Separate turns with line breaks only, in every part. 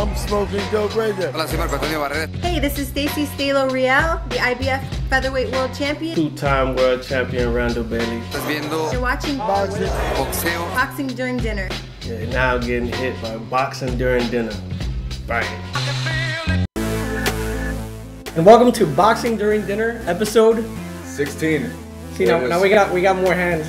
I'm smoking dope right there.
Hola, soy Marco Antonio Barrera.
Hey, this is Stacy Stalo Real, the IBF Featherweight World Champion.
Two-time world champion Randall Bailey.
Estás viendo
You're watching
Boxing.
boxeo.
Boxing During Dinner.
Yeah, now getting hit by boxing during dinner. Bang.
And welcome to Boxing During Dinner, episode
16.
See, now we got more hands.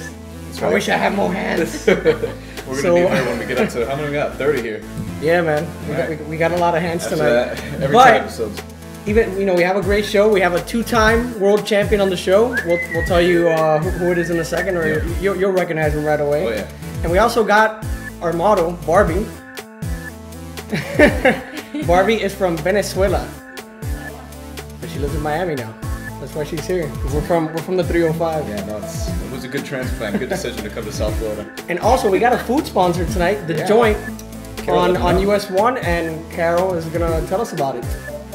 Right.
I wish I had more hands.
We're gonna need more when we get up to, how many we got? 30 here.
Yeah, man.
Right.
We got a lot of hands
After
tonight.
that, every
But
10 episodes.
even we have a great show. We have a two-time world champion on the show. We'll tell you who it is in a second, or
Yeah.
you'll recognize him right away.
Oh yeah.
And we also got our model, Barbie. Barbie is from Venezuela, but she lives in Miami now. That's why she's here. We're from the 305.
Yeah, no, it was a good transplant, good decision to come to South Florida.
And also, we got a food sponsor tonight, The
Yeah.
Joint,
Carol,
on US 1, and Carol is gonna tell us about it.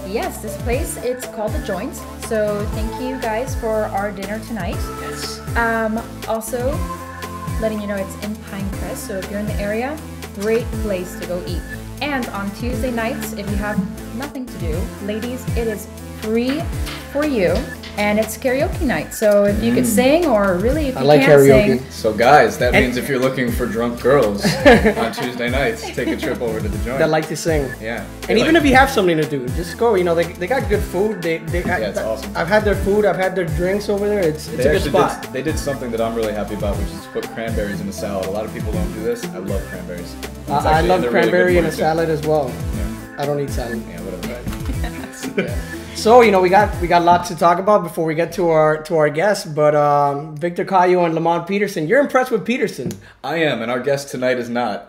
Yes, this place, it's called The Joint. So thank you guys for our dinner tonight.
Yes.
Also, letting you know it's in Pinecrest, so if you're in the area, great place to go eat. And on Tuesday nights, if you have nothing to do, ladies, it is free for you. And it's karaoke night, so if you could sing, or really if you
like
can't
karaoke.
sing,
So guys, that means if you're looking for drunk girls on Tuesday nights, take a trip over to the joint.
That like to sing.
Yeah.
And even if you have something to do, just go. You know, they got good food. They got,
Yeah, it's awesome.
I've had their food. I've had their drinks over there. It's a good spot.
They did something that I'm really happy about, which is to put cranberries in a salad. A lot of people don't do this. I love cranberries. It's
I
actually-
love
they're really
cranberry
good
in a
for you, too.
salad as well.
Yeah.
I don't eat salad.
Yeah, whatever.
So we got lots to talk about before we get to our guests. But Victor Cayo and Lamont Peterson, you're impressed with Peterson.
I am, and our guest tonight is not.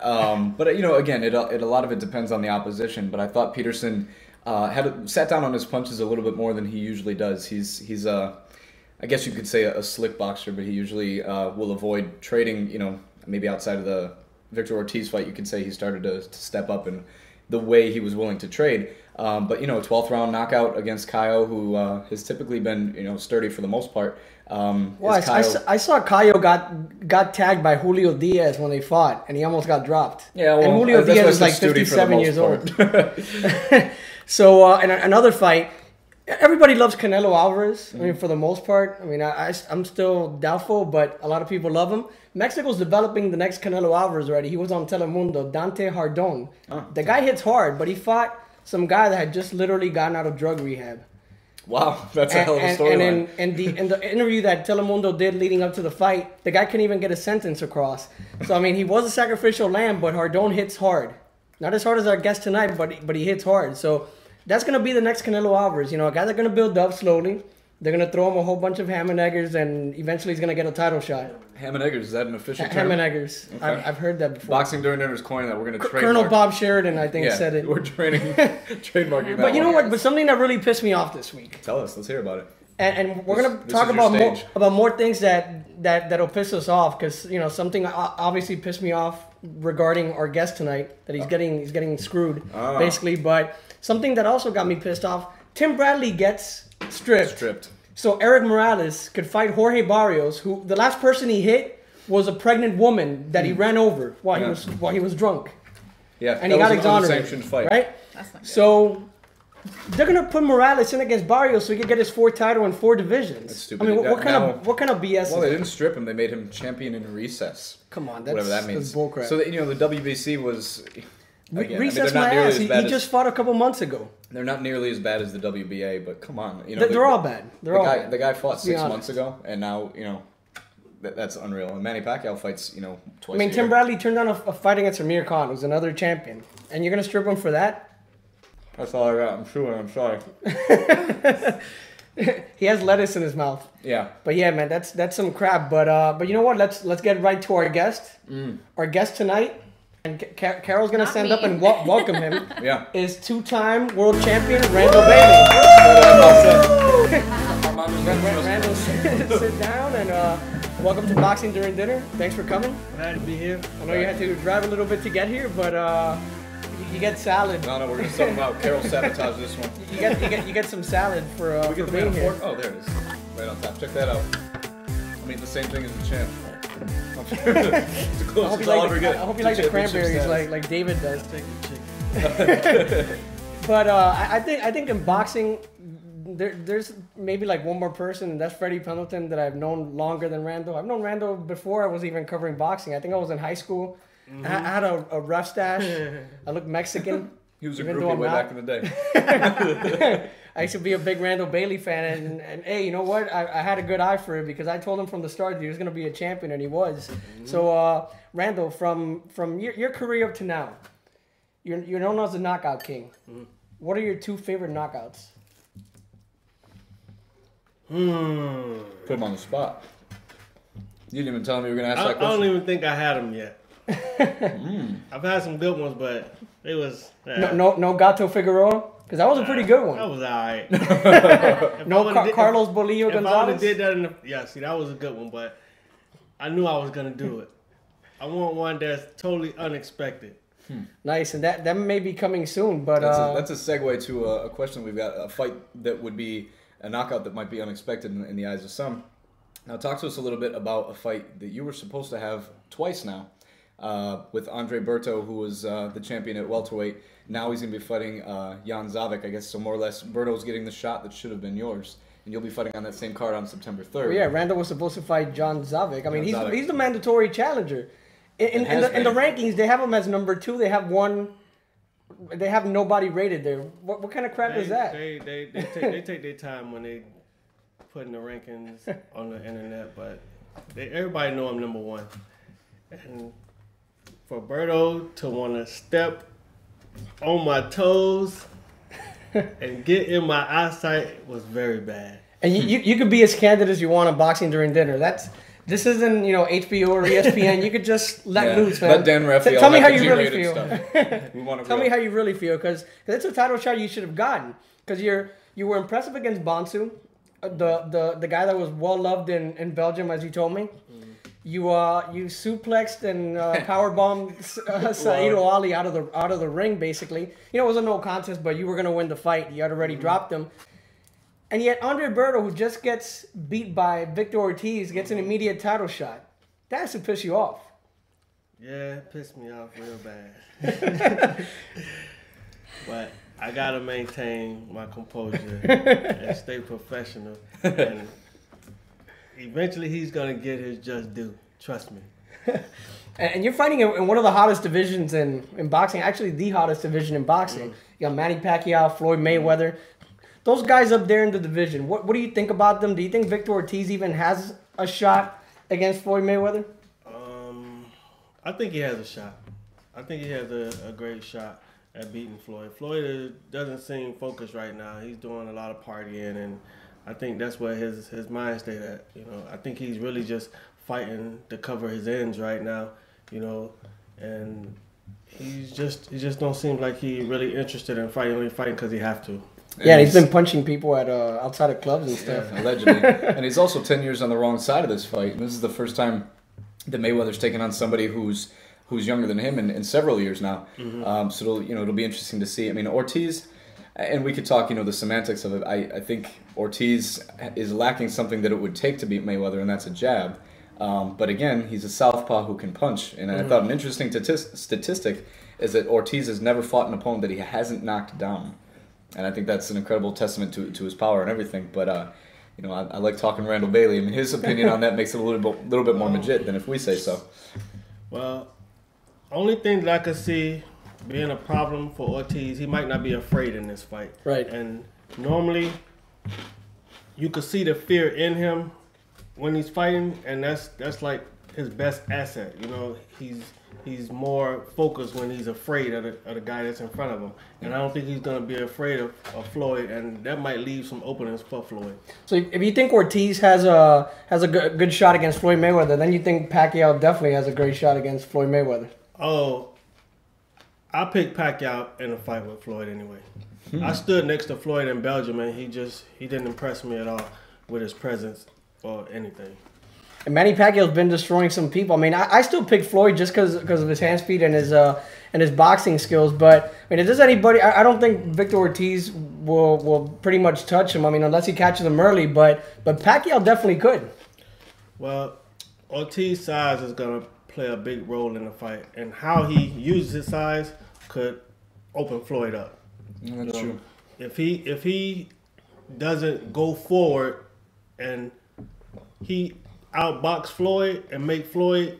But again, a lot of it depends on the opposition. But I thought Peterson sat down on his punches a little bit more than he usually does. He's I guess you could say a slick boxer, but he usually will avoid trading. Maybe outside of the Victor Ortiz fight, you could say he started to step up in the way he was willing to trade. But 12th round knockout against Cayo, who has typically been sturdy for the most part.
I saw Cayo got tagged by Julio Diaz when they fought, and he almost got dropped.
Yeah, well,
and Julio
that's why
Diaz is
I
like
said sturdy for the
57
most
years
part.
old. So, and another fight. Everybody loves Canelo Alvarez. I mean, for the most part. I mean, I'm still doubtful, but a lot of people love him. Mexico's developing the next Canelo Alvarez already. He was on Telemundo, Dante Hardon. The guy hits hard, but he fought some guy that had just literally gotten out of drug rehab.
Wow, that's a hell of a storyline.
And in the interview that Telemundo did leading up to the fight, the guy couldn't even get a sentence across. So, I mean, he was a sacrificial lamb, but Hardon hits hard. Not as hard as our guest tonight, but he hits hard. So that's going to be the next Canelo Alvarez. A guy that's going to build up slowly. They're going to throw him a whole bunch of ham and eggers, and eventually he's going to get a title shot.
Ham and eggers, is that an official term?
Ham and eggers.
Okay.
I've heard that before.
Boxing During Dinner's coin that we're going to trademark.
Colonel Bob Sheridan, I think, said it.
We're trademarking that.
But you know
one.
what? But something that really pissed me off this week.
Tell us. Let's hear about it.
And we're gonna
This
talk
is your
about
stage.
more things that'll piss us off, because something obviously pissed me off regarding our guest tonight, that he's getting screwed basically. But something that also got me pissed off: Tim Bradley gets stripped. So Eric Morales could fight Jorge Barrios, who the last person he hit was a pregnant woman that he ran over while he was drunk.
Yeah,
And he got exonerated.
Unsanctioned fight.
Right?
that's not good.
So they're gonna put Morales in against Barrios so he can get his 4th title in 4 divisions.
That's stupid.
I mean,
Now-
what kind of BS?
Well,
is
they didn't strip him. They made him champion in recess.
Come on,
Whatever that means.
that's bullcrap.
So the WBC was. Again,
Recess
they're
my
not nearly
ass.
as
He
bad as
just fought a couple months ago.
they're not nearly as bad as the WBA, but come on,
They're all bad. They're all bad.
The guy fought
Let's be
6
honest.
months ago, and now that's unreal. And Manny Pacquiao fights twice.
I mean,
a
Tim
year.
Bradley turned down a fight against Amir Khan, who's another champion, and you're gonna strip him for that?
That's all I got. I'm sure. I'm sorry.
He has lettuce in his mouth.
Yeah.
But yeah, man, that's some crap. But you know what? Let's get right to our guest. Our guest tonight, and Carol's gonna
Not
stand
me.
up and welcome him.
Yeah.
Is 2-time world champion Randall Bailey. Randall, sit down and welcome to Boxing During Dinner. Thanks for coming.
Glad to be here.
I know you had to drive a little bit to get here, but you get salad.
No, we're gonna talk about Carol sabotage this one.
You get some salad for
We get the
being
man
here.
fork. Oh, there it is. Right on top. Check that out. I mean, the same thing as the champ. It's the
I hope
closest
you
I'll
like
ever
the,
get.
I hope you
to
like the
championship
cranberries
status.
like David does.
Take the chicken.
But I think in boxing, there's maybe like one more person, and that's Freddie Pendleton, that I've known longer than Randall. I've known Randall before I was even covering boxing. I think I was in high school. I had a rough stash. I looked Mexican.
He was a
even though
groupie
I'm
way
not.
back in the day.
I used to be a big Randall Bailey fan, and hey, you know what? I had a good eye for it because I told him from the start that he was going to be a champion, and he was. So, Randall, from your career up to now, you're known as the knockout king. What are your 2 favorite knockouts?
Put him on the spot. You didn't even tell me you were going to ask that
I
question.
don't even think I had them yet. I've had some good ones, but it was
No Gato Figueroa? Because that was a pretty good
That
one.
was alright.
Carlos Bolillo
If I would
Gonzalez?
have did that see, that was a good one, but I knew I was gonna do it. I want one that's totally unexpected.
Nice, and that may be coming soon, but
That's a segue to a question we've got. A fight that would be a knockout that might be unexpected in the eyes of some. Now, talk to us a little bit about a fight that you were supposed to have twice now with Andre Berto, who was the champion at welterweight. Now he's going to be fighting Jan Zavic, I guess. So more or less, Berto's getting the shot that should have been yours. And you'll be fighting on that same card on September 3rd.
well, yeah, Randall was supposed to fight John Zavic. I mean,
Zavic.
he's the mandatory challenger. In the rankings, they have him as number 2. They have they have nobody rated there. What kind of crap is that?
They take their time when they putting the rankings on the internet, but everybody know I'm number 1. And for Berto to want to step on my toes and get in my eyesight was very bad.
And you could be as candid as you want on Boxing During Dinner. This isn't HBO or ESPN. You could just let loose, man.
Let Dan Raphael
Tell me
have
how
the
you really
G-rated
feel.
stuff. We want to
Tell me how you really feel, because it's a title shot you should have gotten. Because you were impressive against Bonsu, the guy that was well loved in Belgium, as you told me. You suplexed and powerbombed Saeed Ali out of the ring, basically. It was a no contest, but you were gonna win the fight. You had already dropped him. And yet Andre Berto, who just gets beat by Victor Ortiz, gets an immediate title shot. That has to piss you off.
Yeah, it pissed me off real bad. But I gotta maintain my composure and stay professional. And eventually he's gonna get his just due. Trust me.
And you're fighting in one of the hottest divisions in boxing, actually the hottest division in boxing. You got Manny Pacquiao, Floyd Mayweather. Those guys up there in the division, what do you think about them? Do you think Victor Ortiz even has a shot against Floyd Mayweather?
I think he has a shot. I think he has a great shot at beating Floyd. Floyd doesn't seem focused right now. He's doing a lot of partying, and I think that's where his mind state at. I think he's really just fighting to cover his ends right now. And he just don't seem like he really interested in fighting. Only fighting because he have to.
Yeah, he's been punching people at outside of clubs and stuff.
Yeah, allegedly. And he's also 10 years on the wrong side of this fight. And this is the first time that Mayweather's taken on somebody who's younger than him in several years now. So it'll be interesting to see. I mean, Ortiz, and we could talk the semantics of it. I think Ortiz is lacking something that it would take to beat Mayweather, and that's a jab. But again, he's a southpaw who can punch. And I thought an interesting statistic is that Ortiz has never fought an opponent that he hasn't knocked down. And I think that's an incredible testament to his power and everything. But I like talking Randall Bailey. I mean, his opinion on that makes it a little bit more legit than if we say so.
Well, only thing that I could see being a problem for Ortiz, he might not be afraid in this fight.
Right.
And normally, you could see the fear in him when he's fighting, and that's like his best asset. He's more focused when he's afraid of the guy that's in front of him. And I don't think he's going to be afraid of Floyd, and that might leave some openings for Floyd.
So if you think Ortiz has a good shot against Floyd Mayweather, then you think Pacquiao definitely has a great shot against Floyd Mayweather.
Oh, I picked Pacquiao in a fight with Floyd anyway. I stood next to Floyd in Belgium, and he didn't impress me at all with his presence or anything.
And Manny Pacquiao's been destroying some people. I mean, I still pick Floyd just because of his hand speed and his boxing skills. But I mean, if there's anybody, I don't think Victor Ortiz will pretty much touch him. I mean, unless he catches him early. But Pacquiao definitely could.
Well, Ortiz's size is gonna play a big role in the fight, and how he uses his size could open Floyd up.
That's true.
If he doesn't go forward and he outbox Floyd and make Floyd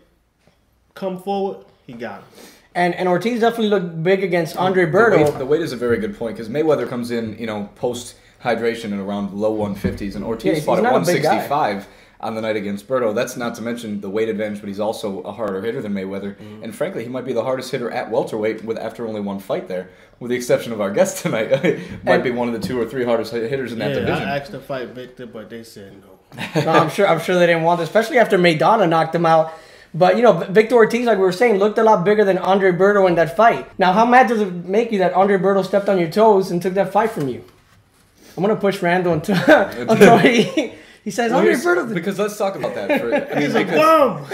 come forward, he got him.
And Ortiz definitely looked big against Andre Berto.
The weight is a very good point because Mayweather comes in, post hydration at around low 150s, and Ortiz fought at 165 on the night against Berto. That's not to mention the weight advantage, but he's also a harder hitter than Mayweather. Mm-hmm. And frankly, he might be the hardest hitter at welterweight after only one fight there, with the exception of our guest tonight. Might be one of the 2 or 3 hardest hitters in that division.
I asked to fight Victor, but they said no.
No, I'm sure they didn't want it, especially after Maidana knocked him out. But, Victor Ortiz, like we were saying, looked a lot bigger than Andre Berto in that fight. Now, how mad does it make you that Andre Berto stepped on your toes and took that fight from you? I'm going to push Randall until he says, Andre Berto...
Because let's talk about that.
He's a bum!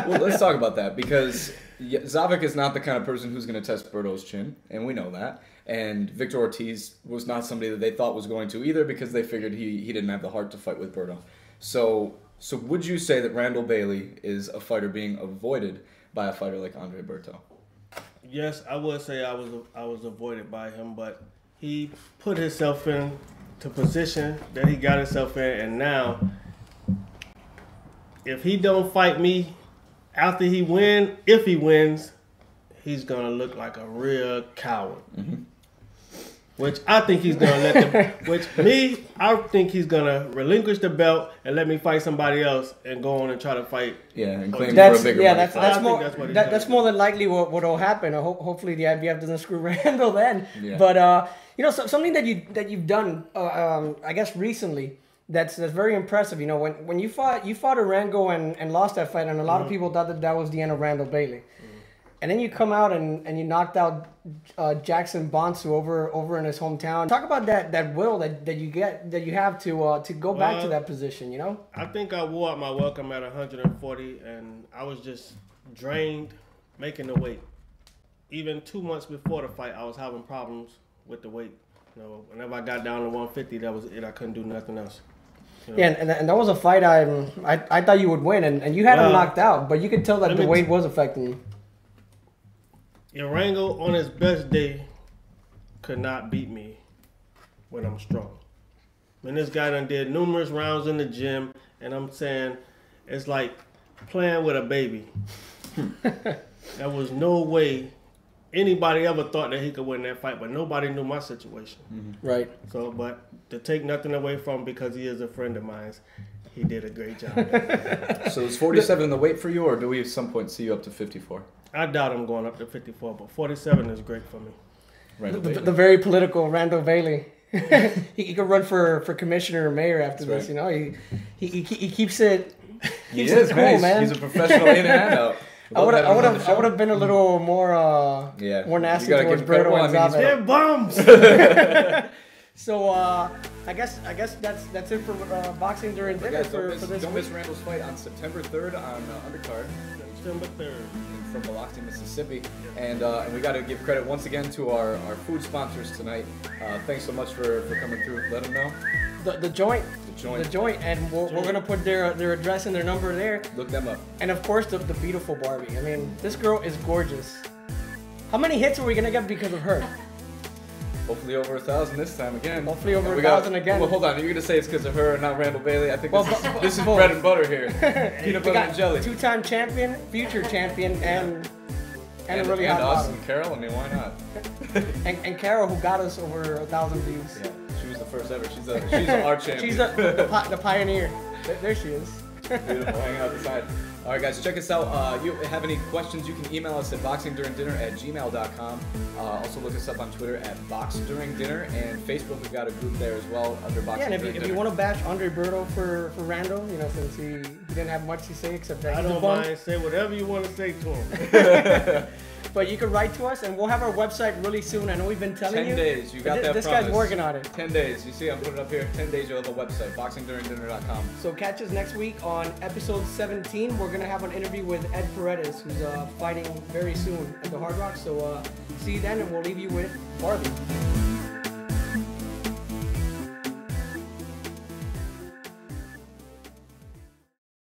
Well, let's talk about that because Zavik is not the kind of person who's going to test Berto's chin, and we know that. And Victor Ortiz was not somebody that they thought was going to either because they figured he didn't have the heart to fight with Berto. So would you say that Randall Bailey is a fighter being avoided by a fighter like Andre Berto?
Yes, I would say I was avoided by him, but he put himself in to position that he got himself in, and now if he don't fight me after if he wins, he's gonna look like a real coward. Mm-hmm. Which I think he's gonna I think he's gonna relinquish the belt and let me fight somebody else and go on and try to fight.
Yeah, and claim for a bigger money fight.
That's more than likely what'll happen. Hopefully the IBF doesn't screw Randall then.
Yeah.
But something that you've done, I guess recently, that's very impressive. When you fought Arango and lost that fight, and a lot of people thought that was the end of Randall Bailey. And then you come out and you knocked out Jackson Bonsu over in his hometown. Talk about that will that you have to go back to that position.
I think I wore out my welcome at 140, and I was just drained making the weight. Even 2 months before the fight, I was having problems with the weight. Whenever I got down to 150, that was it. I couldn't do nothing else.
Yeah, and that was a fight I thought you would win, and you had him knocked out, but you could tell that the weight was affecting you.
Arango on his best day could not beat me when I'm strong. And this guy done did numerous rounds in the gym, and I'm saying it's like playing with a baby. There was no way anybody ever thought that he could win that fight, but nobody knew my situation.
Mm-hmm. Right.
So, but to take nothing away from him because he is a friend of mine, he did a great job.
So is 47 the weight for you, or do we at some point see you up to 54?
I doubt I'm going up to 54, but 47 is great for me.
The very political Randall Bailey. he could run for commissioner or mayor after this. Right. He keeps it.
He is cool, man. He's a professional in and out.
I would have been a little more nasty towards Berto and Zavik.
They're bums.
So I guess that's it for boxing during dinner for this week.
Don't miss Randall's fight on September 3rd on Undercard.
September 3rd.
From Biloxi, Mississippi. And we got to give credit once again to our food sponsors tonight. Thanks so much for coming through. Let them know.
The joint, and we're gonna put their address and their number there.
Look them up.
And of course the beautiful Barbie. I mean, this girl is gorgeous. How many hits are we gonna get because of her?
Hopefully over 1,000 this time again.
Hopefully over 1,000 again.
Well, hold on. You're gonna say it's because of her and not Randall Bailey? I think this is bread and butter here. Peanut butter and jelly.
2-time champion, future champion, and a really hot
us
bottom.
And Carol. I mean, why not?
and Carol, who got us over 1,000 views.
Yeah, she was the first ever. She's our champion.
She's the pioneer. There she is.
Beautiful, hanging out the side. All right, guys, check us out. You have any questions, you can email us at boxingduringdinner@gmail.com. Also, look us up on Twitter at boxduringdinner, and Facebook, we've got a group there as well under Boxing During Dinner.
If you want to bash Andre Berto for Randall, since he didn't have much to say except that
I don't mind. Say whatever you want to say to
him. But you can write to us, and we'll have our website really soon. I know we've been telling you.
10 days. You got that
This
promise.
guy's working on it.
10 days. You see, I'm putting it up here. 10 days, you'll have a website, boxingduringdinner.com.
So catch us next week on episode 17. We're going to have an interview with Ed Paredes, who's fighting very soon at the Hard Rock. So see you then, and we'll leave you with Barbie.